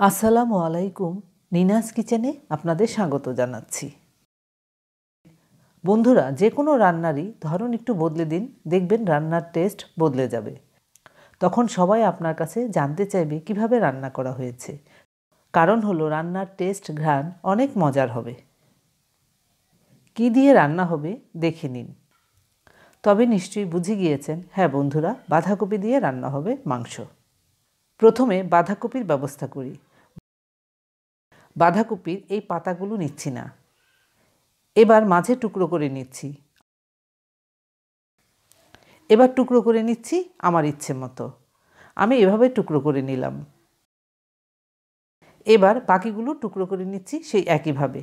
আসসালামু আলাইকুম। নিনাস কিচেনে আপনাদের স্বাগত জানাচ্ছি। বন্ধুরা, যে কোনো রান্নারই ধরন একটু বদলে দিন, দেখবেন রান্নার টেস্ট বদলে যাবে। তখন সবাই আপনার কাছে জানতে চাইবে কিভাবে রান্না করা হয়েছে। কারণ হলো রান্নার টেস্ট, ঘ্রাণ অনেক মজার হবে। কি দিয়ে রান্না হবে দেখে নিন। তবে নিশ্চয়ই বুঝে গিয়েছেন, হ্যাঁ বন্ধুরা, বাঁধাকপি দিয়ে রান্না হবে মাংস। প্রথমে বাঁধাকপির ব্যবস্থা করি। বাঁধাকপির এই পাতাগুলো নিচ্ছি না, এবার মাঝে টুকরো করে নিচ্ছি। এবার টুকরো করে নিচ্ছি আমার ইচ্ছে মতো। আমি এভাবে টুকরো করে নিলাম। এবার বাকিগুলো টুকরো করে নিচ্ছি সেই একইভাবে।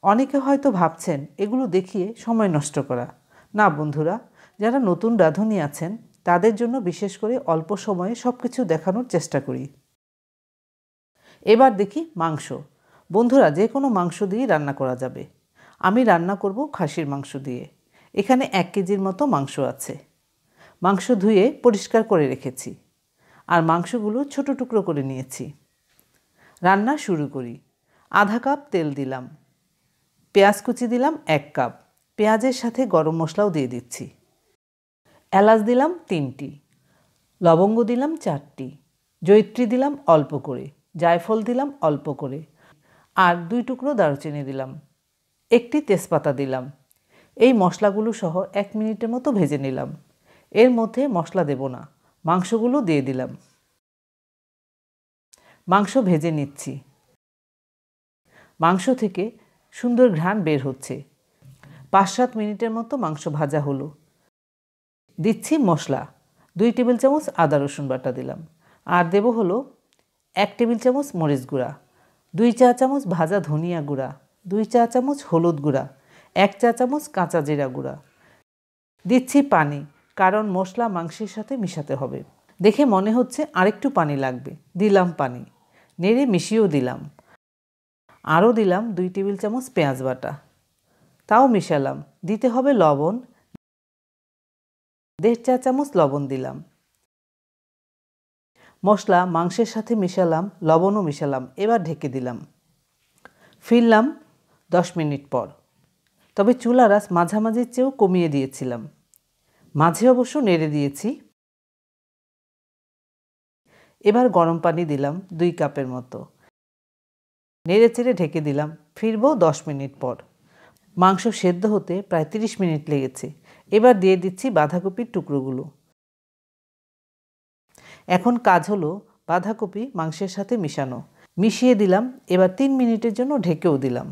অনেকে হয়তো ভাবছেন এগুলো দেখিয়ে সময় নষ্ট করা। না বন্ধুরা, যারা নতুন রাঁধুনি আছেন তাদের জন্য বিশেষ করে অল্প সময়ে সব কিছু দেখানোর চেষ্টা করি। এবার দেখি মাংস। বন্ধুরা, যে কোনো মাংস দিয়েই রান্না করা যাবে। আমি রান্না করব খাসির মাংস দিয়ে। এখানে 1 কেজির মতো মাংস আছে। মাংস ধুয়ে পরিষ্কার করে রেখেছি, আর মাংসগুলো ছোট টুকরো করে নিয়েছি। রান্না শুরু করি। আধা কাপ তেল দিলাম, পেঁয়াজ কুচি দিলাম 1 কাপ, পেঁয়াজের সাথে গরম মশলাও দিয়ে দিচ্ছি। এলাচ দিলাম 3টি, লবঙ্গ দিলাম 4টি, জয়িত্রী দিলাম অল্প করে, জায়ফল দিলাম অল্প করে, আর 2 টুকরো দারুচিনি দিলাম, 1টি তেজপাতা দিলাম। এই মশলাগুলো সহ 1 মিনিটের মতো ভেজে নিলাম। এর মধ্যে মশলা দেব না, মাংসগুলো দিয়ে দিলাম। মাংস ভেজে নিচ্ছি। মাংস থেকে সুন্দর ঘ্রাণ বের হচ্ছে। 5-7 মিনিটের মতো মাংস ভাজা হলো। দিচ্ছি মশলা। 2 টেবিল চামচ আদা রসুন বাটা দিলাম, আর দেব হলো 1 টেবিল চামচ মরিচ গুঁড়া, 2 চা চামচ ভাজা ধনিয়া গুঁড়া, 2 চা চামচ হলুদ গুঁড়া, 1 চা চামচ কাঁচা জিরা গুঁড়া। দিচ্ছি পানি, কারণ মশলা মাংসের সাথে মিশাতে হবে। দেখে মনে হচ্ছে আরেকটু পানি লাগবে, দিলাম পানি। নেড়ে মিশিয়েও দিলাম। আরও দিলাম 2 টেবিল চামচ পেঁয়াজ বাটা, তাও মিশালাম। দিতে হবে লবণ, 1.5 চা চামচ লবণ দিলাম। মশলা মাংসের সাথে মিশালাম, লবণও মিশালাম। এবার ঢেকে দিলাম। ফিরলাম 10 মিনিট পর। তবে চুলার আঁচ মাঝামাঝির চেয়েও কমিয়ে দিয়েছিলাম। মাঝে অবশ্য নেড়ে দিয়েছি। এবার গরম পানি দিলাম 2 কাপের মতো। নেড়ে চেড়ে ঢেকে দিলাম। ফিরব 10 মিনিট পর। মাংস সেদ্ধ হতে প্রায় 30 মিনিট লেগেছে। এবার দিয়ে দিচ্ছি বাঁধাকপির টুকরোগুলো। এখন কাজ হলো বাঁধাকপি মাংসের সাথে মিশানো। মিশিয়ে দিলাম। এবার 3 মিনিটের জন্য ঢেকেও দিলাম।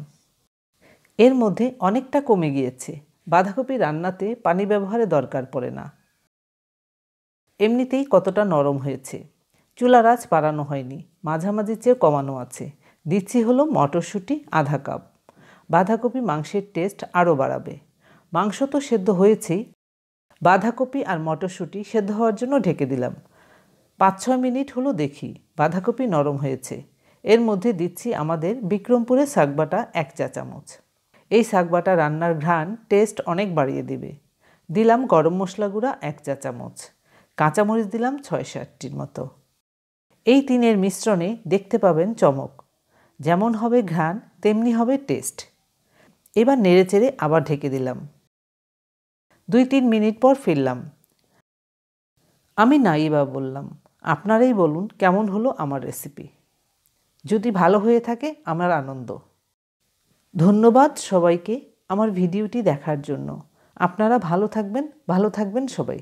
এর মধ্যে অনেকটা কমে গিয়েছে। বাঁধাকপি রান্নাতে পানি ব্যবহারের দরকার পড়ে না। এমনিতেই কতটা নরম হয়েছে। চুলার আঁচ বাড়ানো হয়নি, মাঝামাঝি চেয়ে কমানো আছে। দিচ্ছি হলো মটরশুঁটি আধা কাপ। বাঁধাকপি মাংসের টেস্ট আরও বাড়াবে। মাংস তো সেদ্ধ হয়েছেই, বাঁধাকপি আর মটরশুঁটি সেদ্ধ হওয়ার জন্য ঢেকে দিলাম। 5-6 মিনিট হলো দেখি বাঁধাকপি নরম হয়েছে। এর মধ্যে দিচ্ছি আমাদের বিক্রমপুরের শাকবাটা 1 চা চামচ। এই শাকবাটা রান্নার ঘ্রাণ টেস্ট অনেক বাড়িয়ে দেবে। দিলাম গরম মশলা গুঁড়া 1 চা চামচ, কাঁচামরিচ দিলাম 6-7টির মতো। এই 3-এর মিশ্রণে দেখতে পাবেন চমক। যেমন হবে ঘ্রাণ, তেমনি হবে টেস্ট। এবার নেড়েচেড়ে আবার ঢেকে দিলাম। 2-3 মিনিট পর ফিরলাম। আমি নাইবা বললাম, আপনারাই বলুন কেমন হলো আমার রেসিপি। যদি ভালো হয়ে থাকে আমার আনন্দ। ধন্যবাদ সবাইকে আমার ভিডিওটি দেখার জন্য। আপনারা ভালো থাকবেন সবাই।